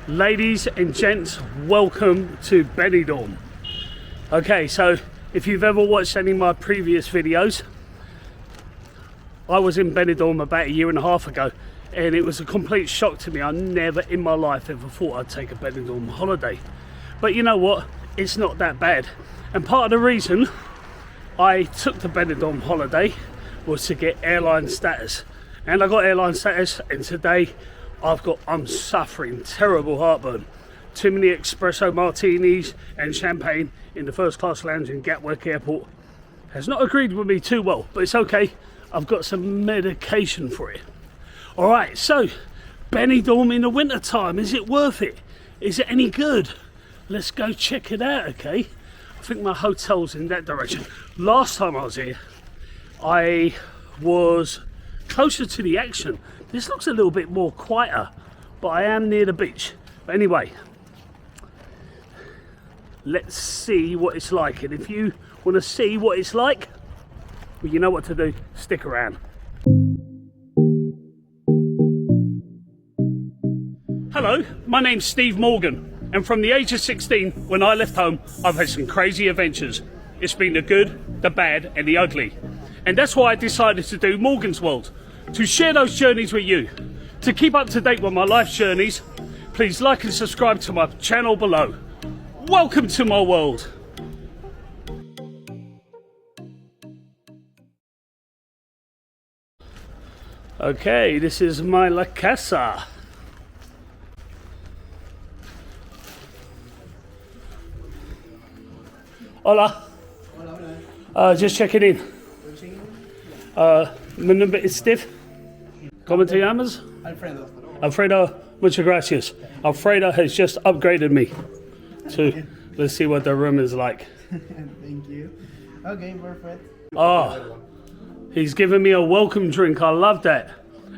Ladies and gents, welcome to Benidorm. Okay, so if you've ever watched any of my previous videos, I was in Benidorm about 1.5 years ago, and it was a complete shock to me. I never in my life ever thought I'd take a Benidorm holiday. But you know what? It's not that bad. And part of the reason I took the Benidorm holiday was to get airline status. And I got airline status, and today I'm suffering terrible heartburn. Too many espresso martinis and champagne in the first class lounge in Gatwick Airport has not agreed with me too well, but it's okay. I've got some medication for it. All right, so Benidorm in the winter time, is it worth it? Is it any good? Let's go check it out, okay? I think my hotel's in that direction. Last time I was here, I was closer to the action. This looks a little bit more quieter, but I am near the beach. But anyway, let's see what it's like. And if you want to see what it's like, well, you know what to do. Stick around. Hello, my name's Steve Morgan, and from the age of 16, when I left home, I've had some crazy adventures. It's been the good, the bad, and the ugly. And that's why I decided to do Morgan's World, to share those journeys with you. To keep up to date with my life's journeys, please like and subscribe to my channel below. Welcome to my world. Okay, this is my La Casa. Hola. Just checking in. Mi nombre es Steve. ¿Cómo te llamas? Alfredo. Alfredo, muchas gracias. Alfredo has just upgraded me to, let's see what the room is like. Thank you. Okay, perfect. Oh, he's given me a welcome drink. I love that.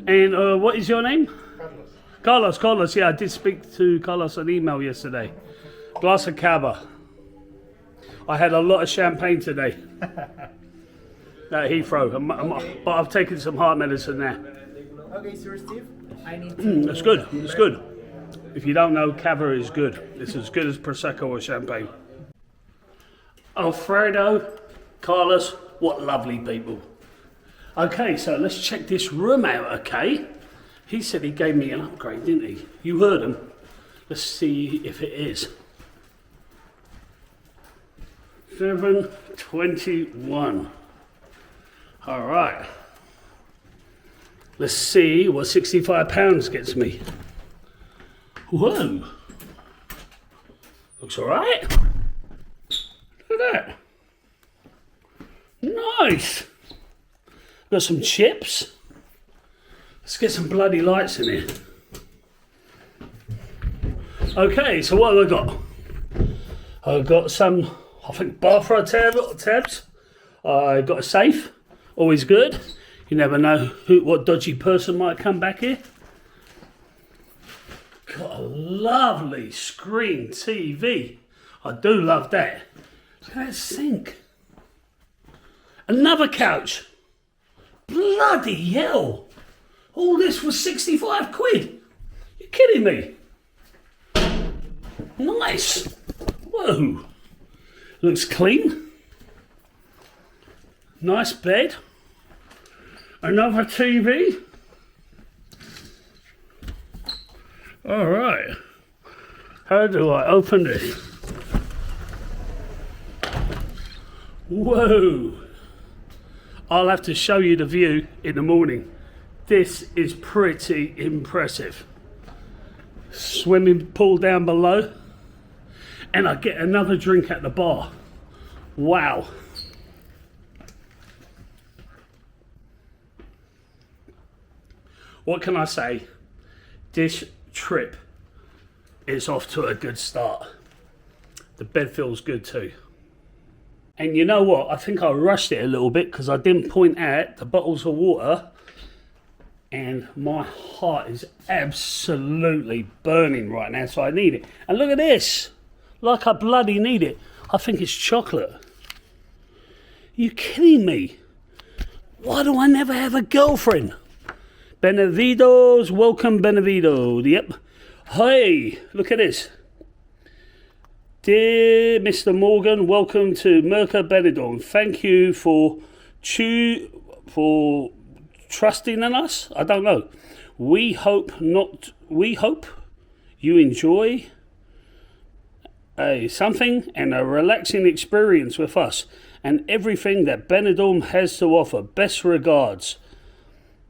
And what is your name? Carlos, yeah, I did speak to Carlos on email yesterday. Glass of Cava. I had a lot of champagne today. At Heathrow, but I've taken some heart medicine now. Okay, Sir Steve, I need to... That's good, it's good. If you don't know, Cava is good. It's as good as Proseco or champagne. Alfredo, Carlos, what lovely people. Okay, so let's check this room out, okay? He said he gave me an upgrade, didn't he? You heard him. Let's see if it is. 721. All right. Let's see what £65 gets me. Whoa. Looks all right. Look at that. Nice. Got some chips. Let's get some bloody lights in here. Okay, so what have I got? I've got some, I think, bathrobe tabs. I got a safe. Always good. You never know what dodgy person might come back here. Got a lovely screen TV. I do love that. Look at that sink. Another couch. Bloody hell. All this was 65 quid. You're kidding me. Nice. Whoa. Looks clean. Nice bed. Another TV. All right. How do I open this? Whoa. I'll have to show you the view in the morning. This is pretty impressive. Swimming pool down below. And I get another drink at the bar. Wow. What can I say? This trip is off to a good start. The bed feels good too. And you know what? I think I rushed it a little bit because I didn't point out the bottles of water, and my heart is absolutely burning right now, so I need it. And look at this. Like I bloody need it. I think it's chocolate. You kidding me? Why do I never have a girlfriend? Benevidos, welcome Benevido. Yep. Hey, look at this. Dear Mr. Morgan, welcome to Merca Benidorm. Thank you for trusting in us. I don't know. We hope you enjoy something and a relaxing experience with us and everything that Benidorm has to offer. Best regards,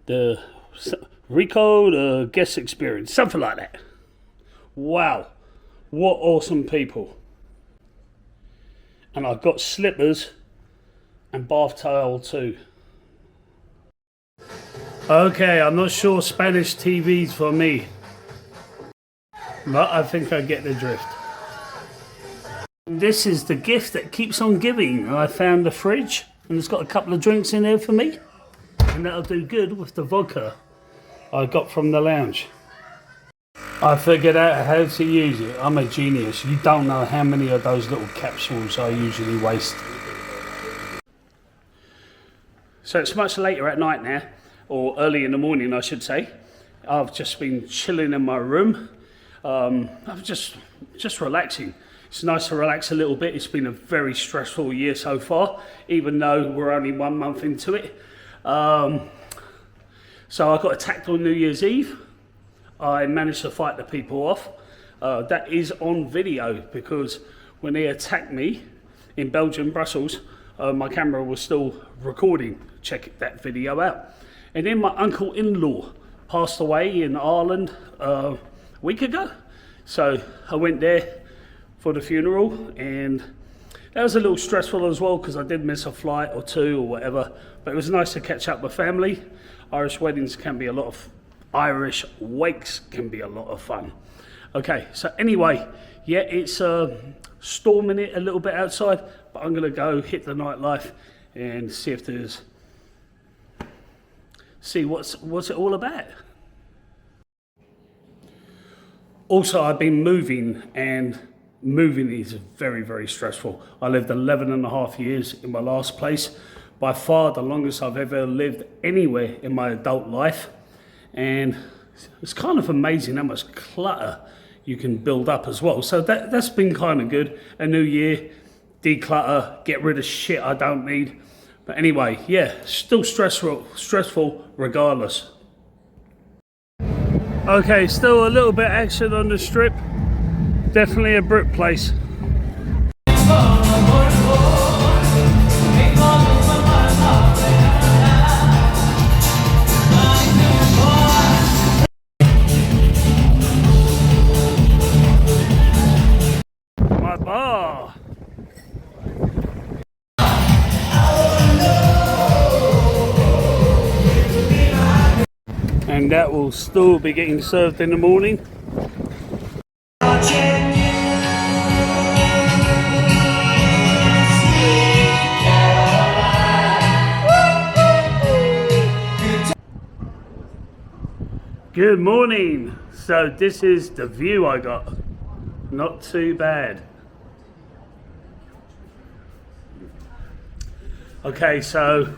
the guest experience, something like that. Wow, what awesome people. And I've got slippers and bath towel too. Okay, I'm not sure Spanish TV's for me, but I think I get the drift. This is the gift that keeps on giving. I found the fridge and it's got a couple of drinks in there for me, and that'll do good with the vodka I got from the lounge. I figured out how to use it. I'm a genius. You don't know how many of those little capsules I usually waste. So it's much later at night now, or early in the morning I should say. I've just been chilling in my room. I'm just relaxing. It's nice to relax a little bit. It's been a very stressful year so far, even though we're only 1 month into it. So I got attacked on New Year's Eve. I managed to fight the people off. That is on video because when they attacked me in Belgium, Brussels, my camera was still recording. Check that video out. And then my uncle-in-law passed away in Ireland a week ago. So I went there for the funeral, and that was a little stressful as well because I did miss a flight or two or whatever. But it was nice to catch up with family. Irish weddings can be a lot of Irish wakes can be a lot of fun. Okay, so anyway, yeah, it's storming it a little bit outside, but I'm gonna go hit the nightlife and see if what's it all about. Also, I've been moving, and moving is very, very stressful. I lived 11.5 years in my last place, by far the longest I've ever lived anywhere in my adult life. And it's kind of amazing how much clutter you can build up as well. So that's been kind of good. A new year, declutter, get rid of shit I don't need. But anyway, yeah, still stressful regardless. Okay, still a little bit action on the strip. Definitely a Brit place. And that will still be getting served in the morning. Good morning. So this is the view I got. Not too bad. Okay, so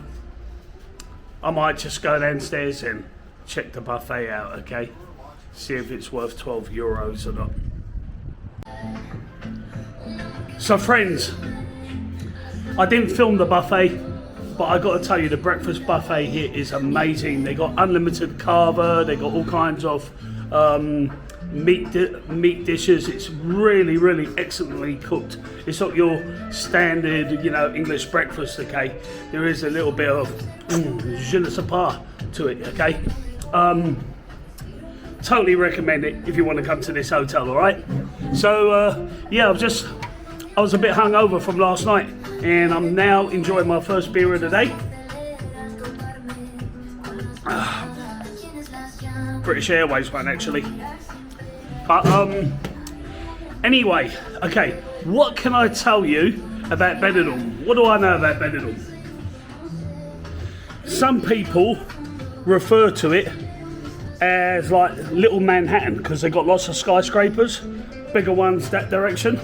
I might just go downstairs and check the buffet out, okay? See if it's worth 12 euros or not. So friends, I didn't film the buffet, but I got to tell you, the breakfast buffet here is amazing. They got unlimited Cava, they got all kinds of meat dishes. It's really, really excellently cooked. It's not your standard, English breakfast, okay? There is a little bit of je ne sais pas to it, okay? Totally recommend it if you want to come to this hotel, all right? So, yeah, I was a bit hungover from last night, and I'm now enjoying my first beer of the day. British Airways one, actually. But anyway, okay, what can I tell you about Benidorm? What do I know about Benidorm? Some people refer to it as like Little Manhattan because they've got lots of skyscrapers, bigger ones that direction.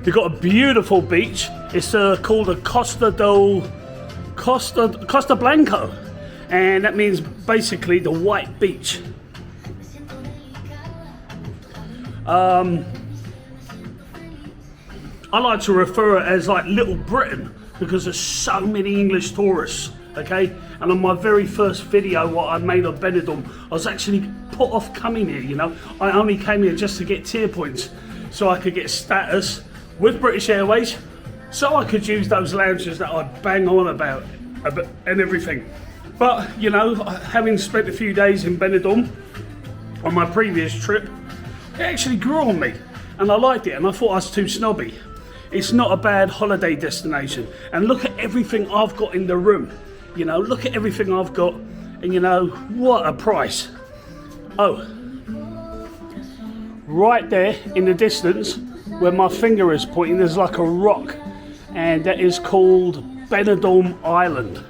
They've got a beautiful beach. It's called the Costa Blanco, and that means basically the white beach. I like to refer it as like Little Britain because there's so many English tourists, okay? And on my very first video what I made of Benidorm, I was actually put off coming here, you know? I only came here just to get tier points so I could get status with British Airways, so I could use those lounges that I bang on about and everything. But, you know, having spent a few days in Benidorm on my previous trip, it actually grew on me and I liked it, and I thought I was too snobby. It's not a bad holiday destination, and look at everything I've got in the room. You know, look at everything I've got, and you know, what a price. Oh, right there in the distance where my finger is pointing, there's like a rock, and that is called Benidorm Island.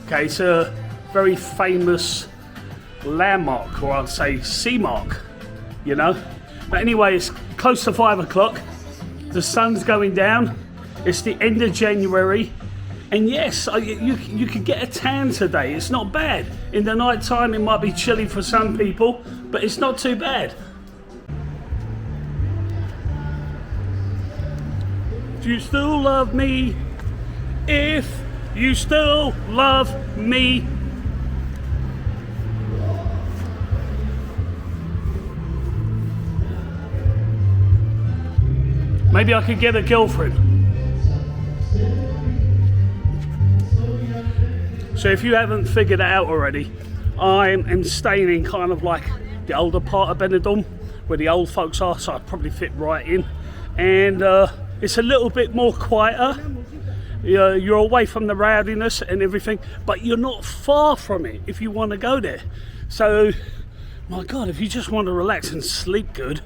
Okay, it's a very famous landmark, or I'd say sea mark, you know. But anyway, it's close to 5 o'clock. The sun's going down. It's the end of January. And yes, you could get a tan today. It's not bad. In the night time, it might be chilly for some people, but it's not too bad. Do you still love me? If you still love me. Maybe I could get a girlfriend. So if you haven't figured it out already, I am staying in kind of like the older part of Benidorm, where the old folks are, so I probably fit right in. And it's a little bit more quieter. You're away from the rowdiness and everything, but you're not far from it if you want to go there. So, my God, if you just want to relax and sleep good,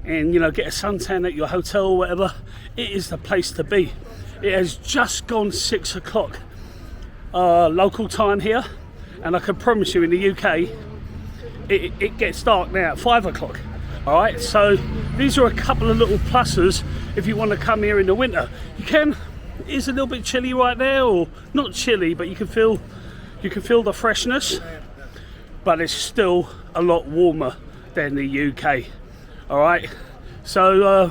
and you know, get a suntan at your hotel or whatever, it is the place to be. It has just gone 6 o'clock local time here, and I can promise you in the UK it gets dark now at 5 o'clock. Alright, so these are a couple of little pluses if you want to come here in the winter. You can, it's a little bit chilly right there, or not chilly, but you can feel the freshness, but it's still a lot warmer than the UK. Alright, so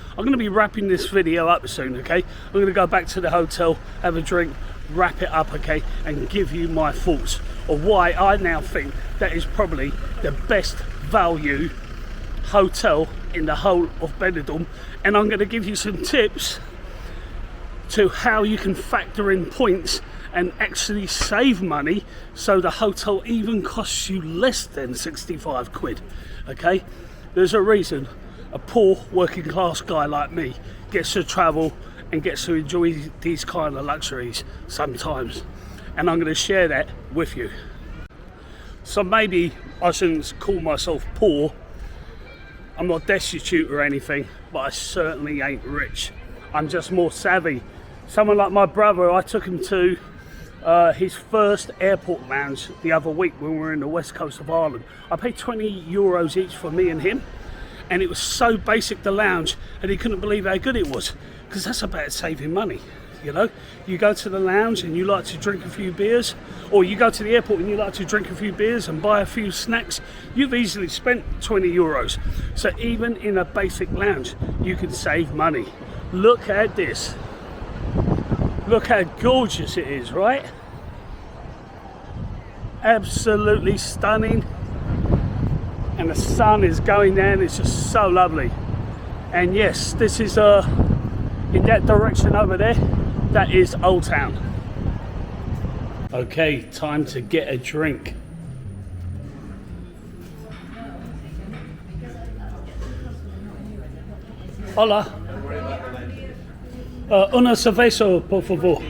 I'm going to be wrapping this video up soon, okay? I'm going to go back to the hotel, have a drink, wrap it up, okay? And give you my thoughts of why I now think that is probably the best value hotel in the whole of Benidorm. And I'm going to give you some tips to how you can factor in points and actually save money, so the hotel even costs you less than 65 quid, okay? There's a reason a poor working class guy like me gets to travel and gets to enjoy these kind of luxuries sometimes, and I'm going to share that with you. So maybe I shouldn't call myself poor. I'm not destitute or anything, but I certainly ain't rich. I'm just more savvy. Someone like my brother, I took him to his first airport lounge the other week when we were in the west coast of Ireland. I paid 20 euros each for me and him, and it was so basic, the lounge, and he couldn't believe how good it was, because that's about saving money. You know, you go to the lounge and you like to drink a few beers, or you go to the airport and you like to drink a few beers and buy a few snacks, you've easily spent 20 euros. So even in a basic lounge, you can save money. Look at this. Look how gorgeous it is, right? Absolutely stunning. And the sun is going down, it's just so lovely. And yes, this is in that direction over there, that is Old Town. Okay, time to get a drink. Hola. Una cerveza, por favor.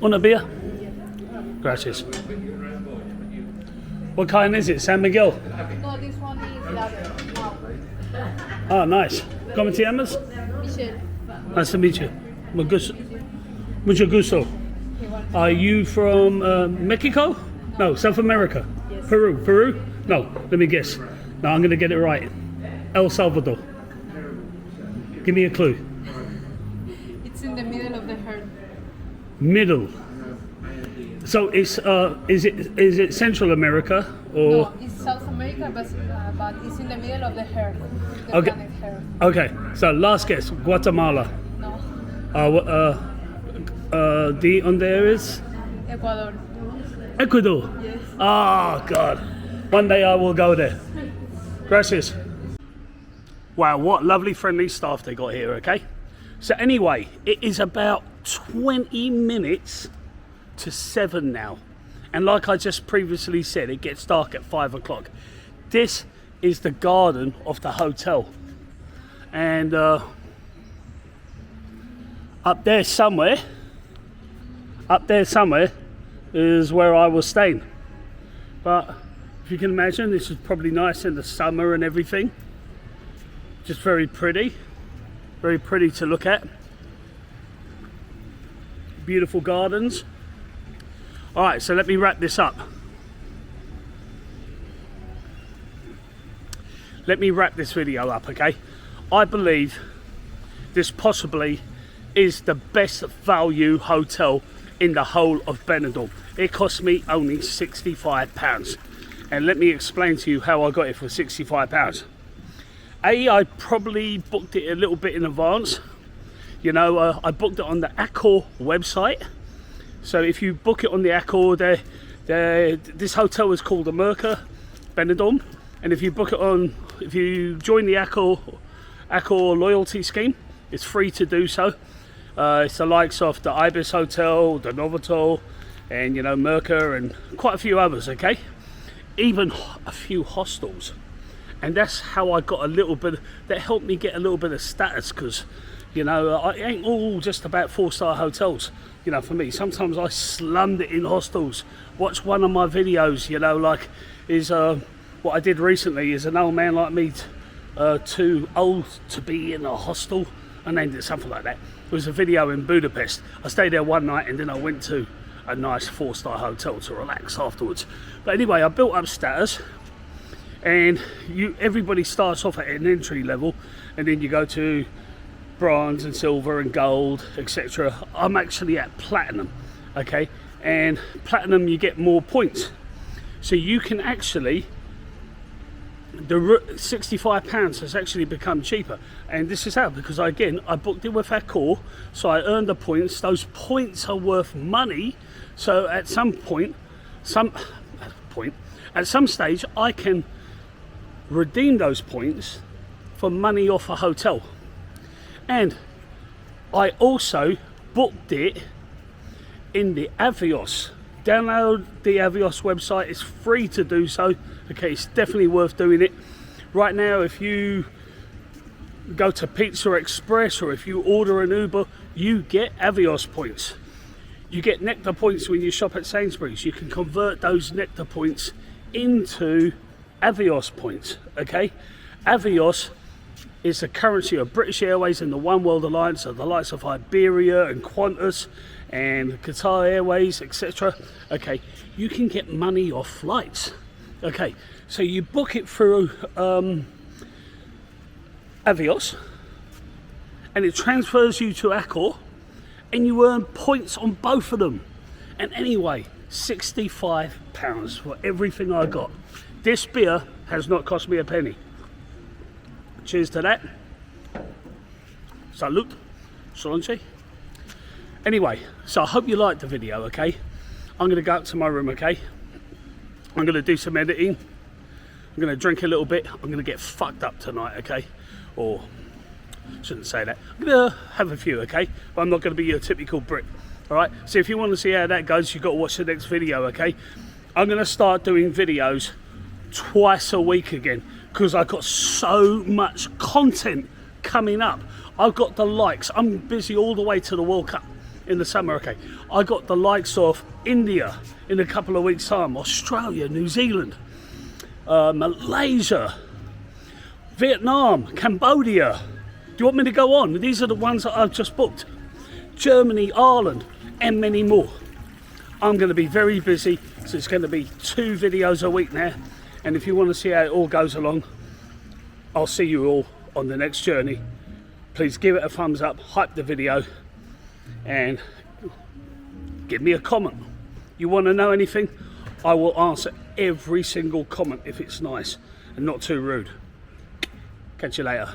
Una beer? Gracias. What kind is it? San Miguel? No, this one is lager. Oh, nice. ¿Cómo te llamas? Michelle. Nice to meet you. Mucho gusto. Are you from Mexico? No, South America. Yes. Peru? No, let me guess. No, I'm going to get it right. El Salvador. Give me a clue. It's in the middle of the heart. Middle. So it's is it Central America or? No, it's South America, but it's in the middle of the Earth. The Okay. planet Earth. Okay. So last guess, Guatemala. No, The on there is Ecuador. Ecuador. Yes. Oh God. One day I will go there. Gracias. Wow, what lovely friendly staff they got here, okay? So anyway, it is about 20 minutes to 7 now. And like I just previously said, it gets dark at 5 o'clock. This is the garden of the hotel. And up there somewhere is where I was staying. But if you can imagine, this is probably nice in the summer and everything. Just very pretty to look at. Beautiful gardens. All right, so let me wrap this up. Let me wrap this video up, okay? I believe this possibly is the best value hotel in the whole of Benidorm. It cost me only £65. And let me explain to you how I got it for £65. I probably booked it a little bit in advance. You know, I booked it on the Accor website. So if you book it on the Accor, this hotel is called the Merca Benidorm. And if you join the Accor loyalty scheme, it's free to do so. It's the likes of the Ibis Hotel, the Novotel, and you know, Merca, and quite a few others, okay? Even a few hostels. And that's how I got a little bit, that helped me get a little bit of status, because you know, it ain't all just about 4-star hotels. You know, for me, sometimes I slummed it in hostels. Watch one of my videos, you know, like is what I did recently is an old man like me, too old to be in a hostel. I named it something like that. It was a video in Budapest. I stayed there one night and then I went to a nice 4-star hotel to relax afterwards. But anyway, I built up status. And everybody starts off at an entry level, and then you go to bronze and silver and gold, etc. I'm actually at platinum, okay? And platinum, you get more points, so you can actually, the £65 has actually become cheaper. And this is how, because I booked it with Accor, so I earned the points. Those points are worth money, so at some stage I can redeem those points for money off a hotel. And I also booked it in the Avios. Download the Avios website, it's free to do so. Okay, it's definitely worth doing it. Right now, if you go to Pizza Express or if you order an Uber, you get Avios points. You get Nectar points when you shop at Sainsbury's. You can convert those Nectar points into Avios points, okay? Avios is the currency of British Airways and the One World Alliance, of the likes of Iberia and Qantas and Qatar Airways, etc. Okay, you can get money off flights. Okay, so you book it through Avios, and it transfers you to Accor, and you earn points on both of them. And anyway, £65 for everything I got. This beer has not cost me a penny. Cheers to that. Salute. Solange. Anyway, so I hope you liked the video, okay? I'm going to go up to my room, okay? I'm going to do some editing. I'm going to drink a little bit. I'm going to get fucked up tonight, okay? Or, shouldn't say that. I'm going to have a few, okay? But I'm not going to be your typical Brit. Alright? So if you want to see how that goes, you've got to watch the next video, okay? I'm going to start doing videos twice a week again, because I've got so much content coming up. I've got the likes. I'm busy all the way to the World Cup in the summer, okay? I got the likes of India in a couple of weeks' time, Australia, New Zealand, Malaysia, Vietnam, Cambodia. Do you want me to go on? These are the ones that I've just booked. Germany, Ireland, and many more. I'm going to be very busy, so it's going to be 2 videos a week now. And if you want to see how it all goes along, I'll see you all on the next journey. Please give it a thumbs up, hype the video, and give me a comment. You want to know anything? I will answer every single comment if it's nice and not too rude. Catch you later.